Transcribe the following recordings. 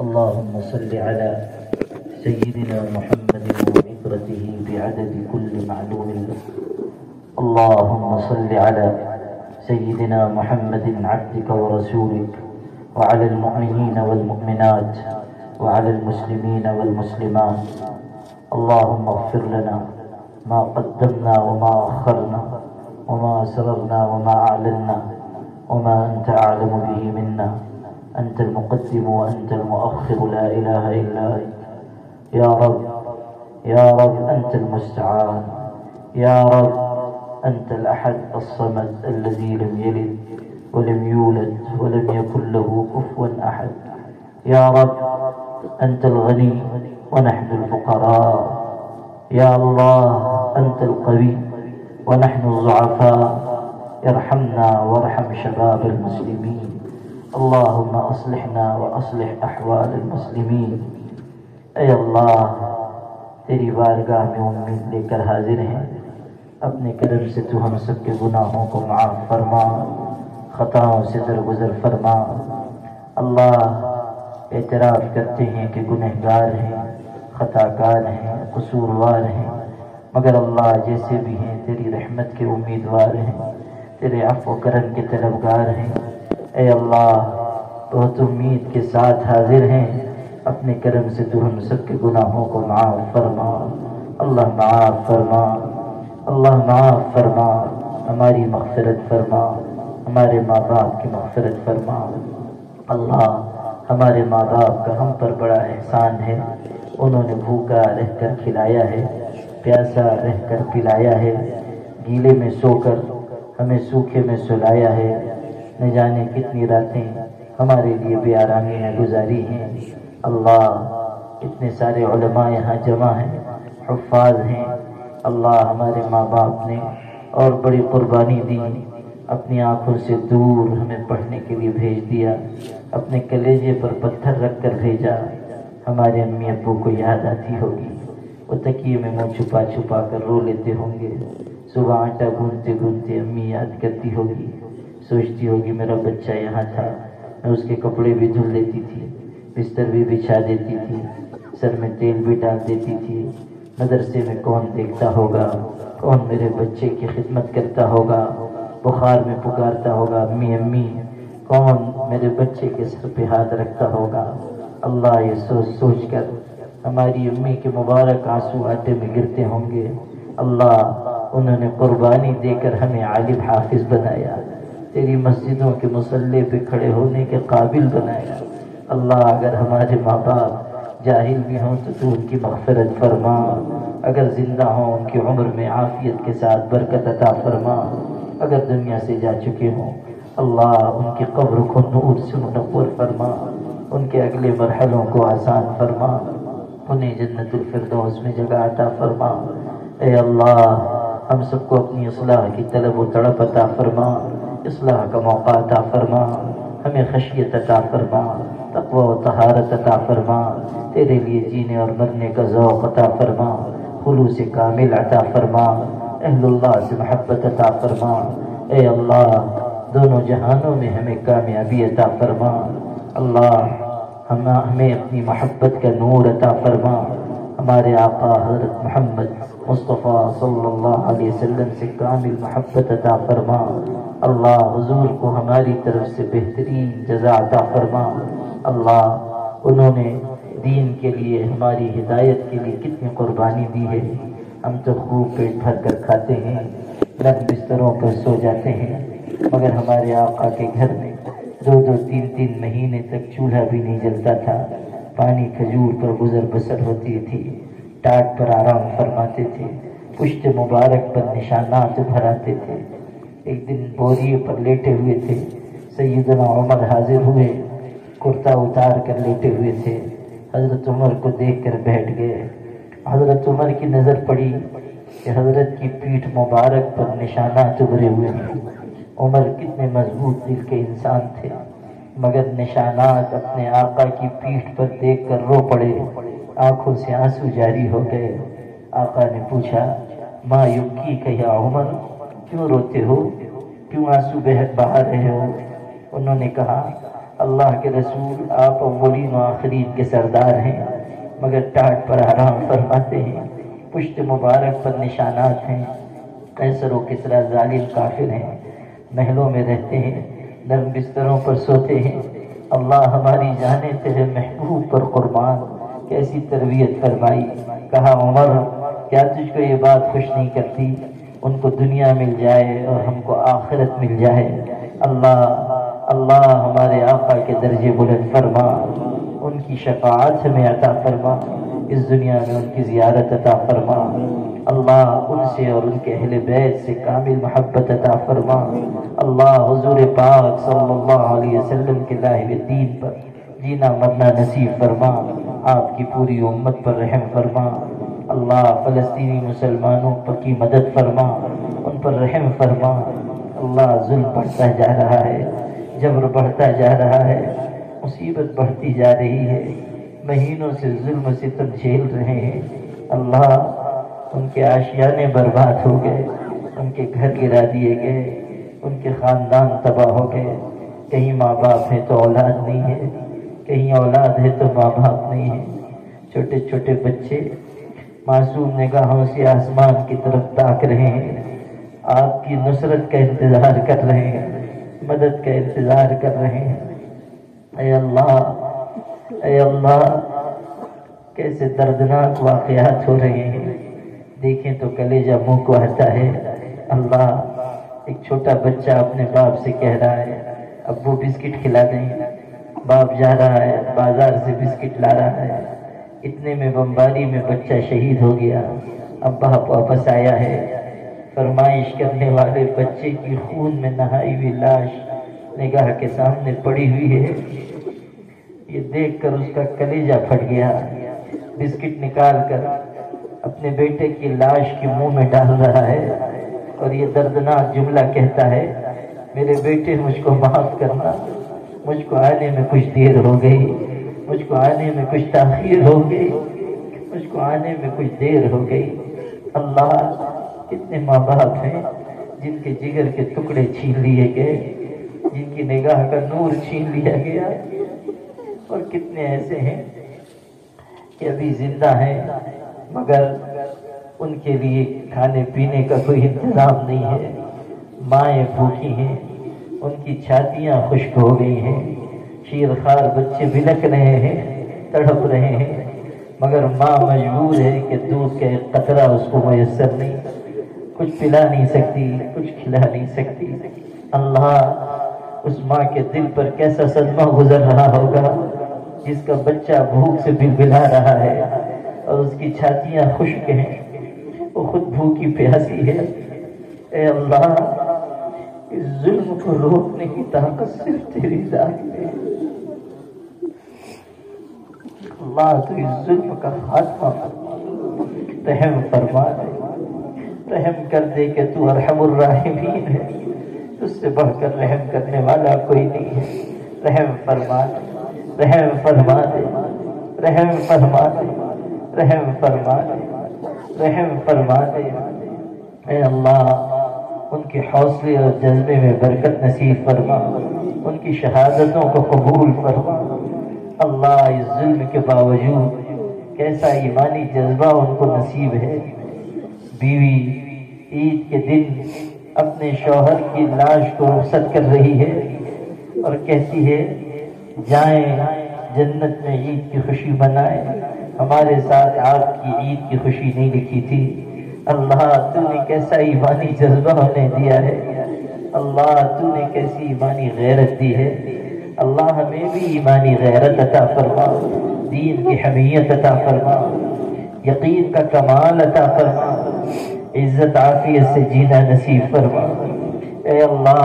اللهم صل على سيدنا محمد وعترته بعدد كل معلوم له. اللهم صل على سيدنا محمد عبدك ورسولك وعلى المؤمنين والمؤمنات وعلى المسلمين والمسلمات. اللهم اغفر لنا ما قدمنا وما أخرنا وما أسررنا وما أعلنا وما أنت أعلم به منا. أنت المقدم وأنت المؤخر، لا إله إلا أنت. يا رب يا رب أنت المستعان. يا رب أنت الأحد الصمد الذي لم يلد ولم يولد ولم يكن له كفوا أحد. يا رب أنت الغني ونحن الفقراء. يا الله أنت القوي ونحن الضعفاء. ارحمنا وارحم شباب المسلمين. اللهم اصلحنا واصلح احوال المسلمین. اے اللہ تیری بارگاہ میں امید لے کر حاضر ہیں. اپنے کرم سے تو ہم سب کے گناہوں کو معاف فرما، خطاؤں سے درگزر فرما. اللہ اعتراف کرتے ہیں کہ گنہگار ہیں، خطا کار ہیں، قصوروار ہیں، مگر اللہ جیسے بھی ہیں تیری رحمت کے امیدوار ہیں، تیرے عفو و کرم کے طلبگار ہیں. اے اللہ بہت امید کے ساتھ حاضر ہیں. اپنے کرم سے تو ہم سب کے گناہوں کو معاف فرما. اللہ معاف فرما، اللہ معاف فرما. ہماری مغفرت فرما، ہمارے ماں باپ کی مغفرت فرما. اللہ ہمارے ماں باپ کا ہم پر بڑا احسان ہے. انہوں نے بھوکا رہ کر کھلایا ہے، پیاسا رہ کر پلایا ہے، گیلے میں سو کر ہمیں سوکھے میں سلایا ہے. نہ جانے کتنی راتیں ہمارے لیے بے آرامی میں گزاری ہیں. اللہ اتنے سارے علماء یہاں جمع ہیں، حفاظ ہیں. اللہ ہمارے ماں باپ نے اور بڑی قربانی دی، اپنی آنکھوں سے دور ہمیں پڑھنے کے لیے بھیج دیا، اپنے کلیجے پر پتھر رکھ کر بھیجا. ہمارے امی ابو کو یاد آتی ہوگی، وہ تکیے میں منہ چھپا چھپا کر رو لیتے ہوں گے. صبح آٹا گوندتے گوندتے امی یاد کرتی ہوگی، سوچتی ہوگی میرا بچہ یہاں تھا، میں اس کے کپڑے بھی دھل دیتی تھی، بستر بھی بچھا دیتی تھی، سر میں تیل بھی ڈال دیتی تھی. مدرسے میں کون دیکھتا ہوگا، کون میرے بچے کی خدمت کرتا ہوگا، بخار میں پکارتا ہوگا امی امی، کون میرے بچے کے سر پہ ہاتھ رکھتا ہوگا. اللہ یہ سوچ سوچ کر ہماری امی کے مبارک آنسو آٹے میں گرتے ہوں گے. اللہ انہوں نے قربانی دے کر ہمیں عالم حافظ بنایا، تیری مسجدوں کے مصلی پہ کھڑے ہونے کے قابل بنایا. اللہ اگر ہمارے ماں باپ جاہل بھی ہوں تو ان کی مغفرت فرما. اگر زندہ ہوں ان کی عمر میں عافیت کے ساتھ برکت عطا فرما. اگر دنیا سے جا چکے ہوں اللہ ان کی قبر کو نور سے منور فرما، ان کے اگلے مرحلوں کو آسان فرما، انہیں جنت الفردوس میں جگہ عطا فرما. اے اللہ ہم سب کو اپنی اصلاح کی طلب و تڑپ عطا فرما، اصلاح کا موقع عطا فرما. ہمیں خشیت عطا فرما، تقوی و طہارت عطا فرما. تیرے لیے جینے اور مرنے کا ذوق عطا فرما، خلوص کامل عطا فرما، اہل اللہ سے محبت عطا فرما. اے اللہ دونوں جہانوں میں ہمیں کامیابی عطا فرما. اللہ ہمیں اپنی محبت کا نور عطا فرما. ہمارے آقا حضرت محمد مصطفیٰ صلی اللہ علیہ وسلم سے کامل محبت عطا فرما. اللہ حضور کو ہماری طرف سے بہترین جزا عطا فرما. اللہ انہوں نے دین کے لیے، ہماری ہدایت کے لیے کتنی قربانی دی ہے. ہم تو خوب پیٹ بھر کر کھاتے ہیں، نرم بستروں پر سو جاتے ہیں، مگر ہمارے آقا کے گھر میں 2-3 مہینے تک چولہا بھی نہیں جلتا تھا. پانی کھجور پر گزر بسر ہوتی تھی، ٹاٹ پر آرام فرماتے تھے، پشت مبارک پر نشانات بھراتے تھے. ایک دن بوریے پر لیٹے ہوئے تھے، سیدنا عمر حاضر ہوئے، کرتا اتار کر لیٹے ہوئے تھے. حضرت عمر کو دیکھ کر بیٹھ گئے. حضرت عمر کی نظر پڑی کہ حضرت کی پیٹھ مبارک پر نشانات ابھرے ہوئے ہیں. عمر کتنے مضبوط دل کے انسان تھے، مگر نشانات اپنے آقا کی پیٹھ پر دیکھ کر رو پڑے، آنکھوں سے آنسو جاری ہو گئے. آقا نے پوچھا ما یبکی کہ یا عمر، کیوں روتے ہو، کیوں آنسو بہا رہے ہو؟ انہوں نے کہا اللہ کے رسول آپ اولین و آخرین کے سردار ہیں، مگر ٹاٹ پر آرام فرماتے ہیں، پشت مبارک پر نشانات ہیں، قیصر و کسریٰ ظالم کافر ہیں، محلوں میں رہتے ہیں، نرم بستروں پر سوتے ہیں۔ اللہ ہماری جانیں تیرے محبوب پر قربان، کیسی تربیت فرمائی۔ کہا عمر کیا تجھ کو یہ بات خوش نہیں کرتی، ان کو دنیا مل جائے اور ہم کو آخرت مل جائے۔ اللہ ہمارے آقا کے درجے بلند فرما، ان کی شفاعت ہمیں عطا فرما، اس دنیا میں ان کی زیارت عطا فرما۔ اللہ ان سے اور ان کے اہل بیت سے کامل محبت عطا فرما۔ اللہ حضور پاک صلی اللہ علیہ وسلم کے لاہب دین پر جینا مرنا نصیب فرما، آپ کی پوری امت پر رحم فرما۔ اللہ فلسطینی مسلمانوں پر کی مدد فرما، ان پر رحم فرما۔ اللہ ظلم بڑھتا جا رہا ہے، جبر بڑھتا جا رہا ہے، مصیبت بڑھتی جا رہی ہے، مہینوں سے ظلم و ستم جھیل رہے ہیں۔ اللہ ان کے آشیانے برباد ہو گئے، ان کے گھر گرا دیے گئے، ان کے خاندان تباہ ہو گئے۔ کہیں ماں باپ ہے تو اولاد نہیں ہے، کہیں اولاد ہے تو ماں باپ نہیں ہے۔ چھوٹے چھوٹے بچے معصوم نگاہوں سے آسمان کی طرف تاک رہے ہیں، آپ کی نصرت کا انتظار کر رہے ہیں، مدد کا انتظار کر رہے ہیں۔ اے اللہ کیسے دردناک واقعات ہو رہے ہیں، دیکھیں تو کلیجہ منہ کو آتا ہے۔ اللہ ایک چھوٹا بچہ اپنے باپ سے کہہ رہا ہے ابو بسکٹ کھلا دیں، باپ جا رہا ہے بازار سے بسکٹ لا رہا ہے، اتنے میں بمباری میں بچہ شہید ہو گیا۔ اب باپ واپس آیا ہے، فرمائش کرنے والے بچے کی خون میں نہائی ہوئی لاش نگاہ کے سامنے پڑی ہوئی ہے۔ یہ دیکھ کر اس کا کلیجہ پھٹ گیا، بسکٹ نکال کر اپنے بیٹے کی لاش کے منہ میں ڈال رہا ہے اور یہ دردناک جملہ کہتا ہے میرے بیٹے مجھ کو معاف کرنا، مجھ کو آنے میں کچھ دیر ہو گئی، مجھ کو آنے میں کچھ تاخیر ہو گئی، مجھ کو آنے میں کچھ دیر ہو گئی۔ اللہ کتنے ماں باپ ہیں جن کے جگر کے ٹکڑے چھین لیے گئے، جن کی نگاہ کا نور چھین لیا گیا، اور کتنے ایسے ہیں کہ ابھی زندہ ہیں مگر ان کے لیے کھانے پینے کا کوئی انتظام نہیں ہے، مائیں بھوکی ہیں، ان کی چھاتیاں خشک ہو گئی ہیں، شیرخوار بچے بلک رہے ہیں، تڑپ رہے ہیں، مگر ماں مجبور ہے کہ دودھ کا ایک قطرہ اس کو میسر نہیں، کچھ پلا نہیں سکتی، کچھ کھلا نہیں سکتی۔ اللہ اس ماں کے دل پر کیسا صدمہ گزر رہا ہوگا جس کا بچہ بھوک سے بلبلا رہا ہے اور اس کی چھاتیاں خشک ہیں، وہ خود بھوکی پیاسی ہے۔ اے اللہ اس ظلم کو روکنے کی طاقت صرف تیری ذات میں ہے۔ اللہ تو اس ظلم کا خاتمہ رحم فرما دے، رحم کر دے کہ تو ارحم الراحمین ہے، اس سے بڑھ کر رحم کرنے والا کوئی نہیں ہے۔ رحم فرما دے، رحم فرما دے، رحم فرما دے، رحم فرما دے، رحم فرما دے۔ اے اللہ ان کے حوصلے اور جذبے میں برکت نصیب فرما، ان کی شہادتوں کو قبول فرما۔ اللہ اس ظلم کے باوجود کیسا ایمانی جذبہ ان کو نصیب ہے۔ بیوی عید کے دن اپنے شوہر کی لاش کو رخصت کر رہی ہے اور کہتی ہے جائیں جنت میں عید کی خوشی منائیں، ہمارے ساتھ آپ کی عید کی خوشی نہیں لکھی تھی۔ اللہ تو نے کیسا ایمانی جذبہ ہمیں دیا ہے، اللہ تو نے کیسی ایمانی غیرت دی ہے۔ اللہ ہمیں بھی ایمانی غیرت عطا فرما، دین کی حمیت عطا فرما، یقین کا کمال عطا فرما، عزت عافیت سے جینا نصیب فرما۔ اے اللہ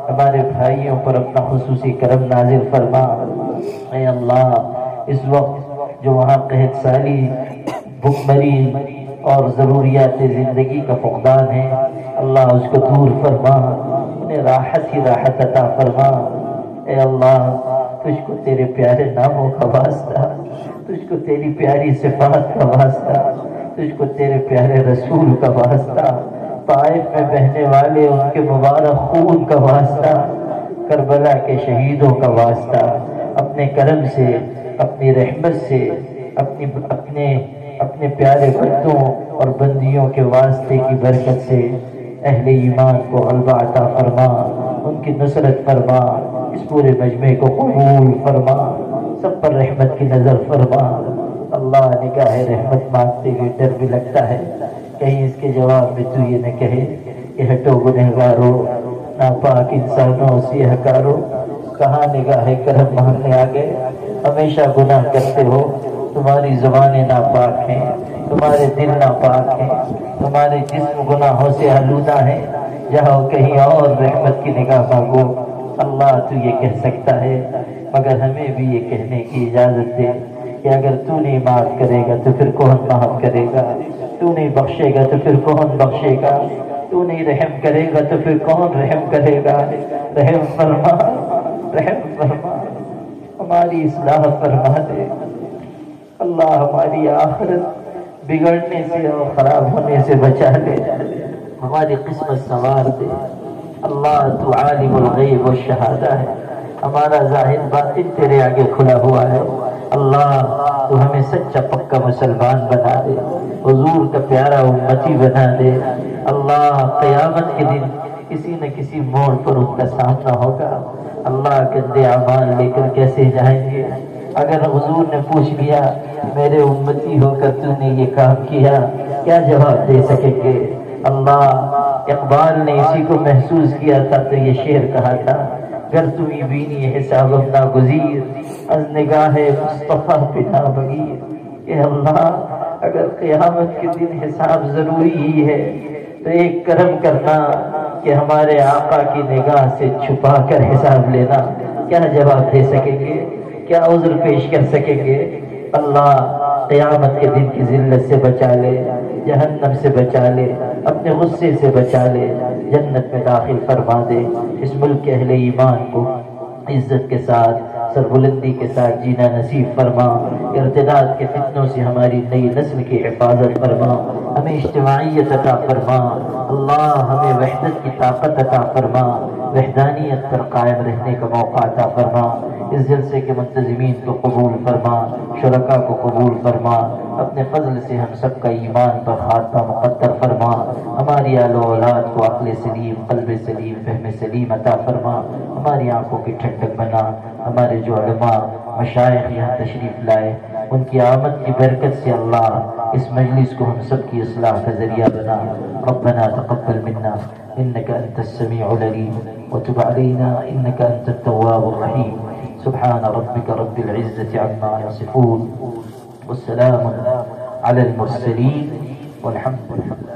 ہمارے بھائیوں پر اپنا خصوصی کرم نازل فرما۔ اے اللہ اس وقت جو وہاں قحط سالی، بھوکمری اور ضروریات زندگی کا فقدان ہے، اللہ اس کو دور فرما، انہیں راحت ہی راحت عطا فرما۔ اے اللہ تجھ کو تیرے پیارے ناموں کا واسطہ، تجھ کو تیری پیاری صفات کا واسطہ، تجھ کو تیرے پیارے رسول کا واسطہ، طائف میں بہنے والے ان کے مبارک خون کا واسطہ، کربلا کے شہیدوں کا واسطہ اپنے کرم سے، اپنی رحمت سے، اپنے پیارے بندوں اور بندیوں کے واسطے کی برکت سے اہل ایمان کو غلبہ عطا فرما، ان کی نصرت فرما، اس پورے مجمع کو قبول فرما، سب پر رحمت کی نظر فرما۔ اللہ نگاہ رحمت مانگتے ہوئے ڈر بھی لگتا ہے کہیں اس کے جواب میں تو یہ نہ کہے کہ ہٹو گنہگارو، ناپاک انسانوں سیاہ کارو، کہاں نگاہ کرم مانگنے آ گئے، ہمیشہ گناہ کرتے ہو، تمہاری زبانیں ناپاک ہیں، تمہارے دل ناپاک ہیں، تمہارے جسم گناہوں سے آلودہ ہیں، جاؤ کہیں اور رحمت کی نگاہ مانگو۔ اللہ تو یہ کہہ سکتا ہے، مگر ہمیں بھی یہ کہنے کی اجازت دے کہ اگر تو نہیں معاف کرے گا تو پھر کون معاف کرے گا، تو نہیں بخشے گا تو پھر کون بخشے گا، تو نہیں رحم کرے گا تو پھر کون رحم کرے گا۔ رحم فرما، رحم فرما، ہماری اصلاح فرما دے اللہ، ہماری آخرت بگڑنے سے اور خراب ہونے سے بچا لے، ہماری قسمت سنوار دے اللہ۔ تو عالم الغیب والشہادہ ہے، ہمارا ظاہر باطن تیرے آگے کھلا ہوا ہے اللہ، تو ہمیں سچا پکا مسلمان بنا دے، حضور کا پیارا امتی بنا دے اللہ۔ قیامت کے دن کسی نہ کسی موڑ پر ان کا سامنا ہوگا اللہ، گندے اعمال لے کر کیسے جائیں گے؟ اگر حضور نے پوچھ لیا میرے امتی ہو کر تو نے یہ کام کیا، کیا جواب دے سکیں گے اللہ؟ اقبال نے اسی کو محسوس کیا تھا تو یہ شعر کہا تھا، گر تمہیں بینی حساب ناگزیر از نگاہ مصطفیٰ پنا بغیر۔ کہ اللہ اگر قیامت کے دن حساب ضروری ہی ہے تو ایک کرم کرنا کہ ہمارے آقا کی نگاہ سے چھپا کر حساب لینا، کیا جواب دے سکیں گے، کیا عذر پیش کر سکیں گے اللہ؟ قیامت کے دن کی ذلت سے بچا لے، جہنم سے بچا لے، اپنے غصے سے بچا لے، جنت میں داخل فرما دے۔ اس ملک کے اہل ایمان کو عزت کے ساتھ، سربلندی کے ساتھ جینا نصیب فرما، ارتداد کے فتنوں سے ہماری نئی نسل کی حفاظت فرما، ہمیں اجتماعیت عطا فرما اللہ، ہمیں وحدت کی طاقت عطا فرما، وحدانیت پر قائم رہنے کا موقع عطا فرما۔ اس جلسے کے منتظمین کو قبول فرما، شرکاء کو قبول فرما، اپنے فضل سے ہم سب کا ایمان پر خاتمہ مقدر فرما، ہماری آل و اولاد کو عقل سلیم، قلب سلیم، فہم سلیم عطا فرما، ہماری آنکھوں کی ٹھنڈک بنا، ہمارے جو علماء مشائخ یہاں تشریف لائے ان کی آمد کی برکت سے اللہ اس مجلس کو ہم سب کی اصلاح کا ذریعہ بنا۔ ربنا تقبل منا انك انت السميع العليم وتب علينا انك انت التواب الرحيم۔ سبحان ربك رب العزة عما يصفون والسلام على المرسلين والحمد لله۔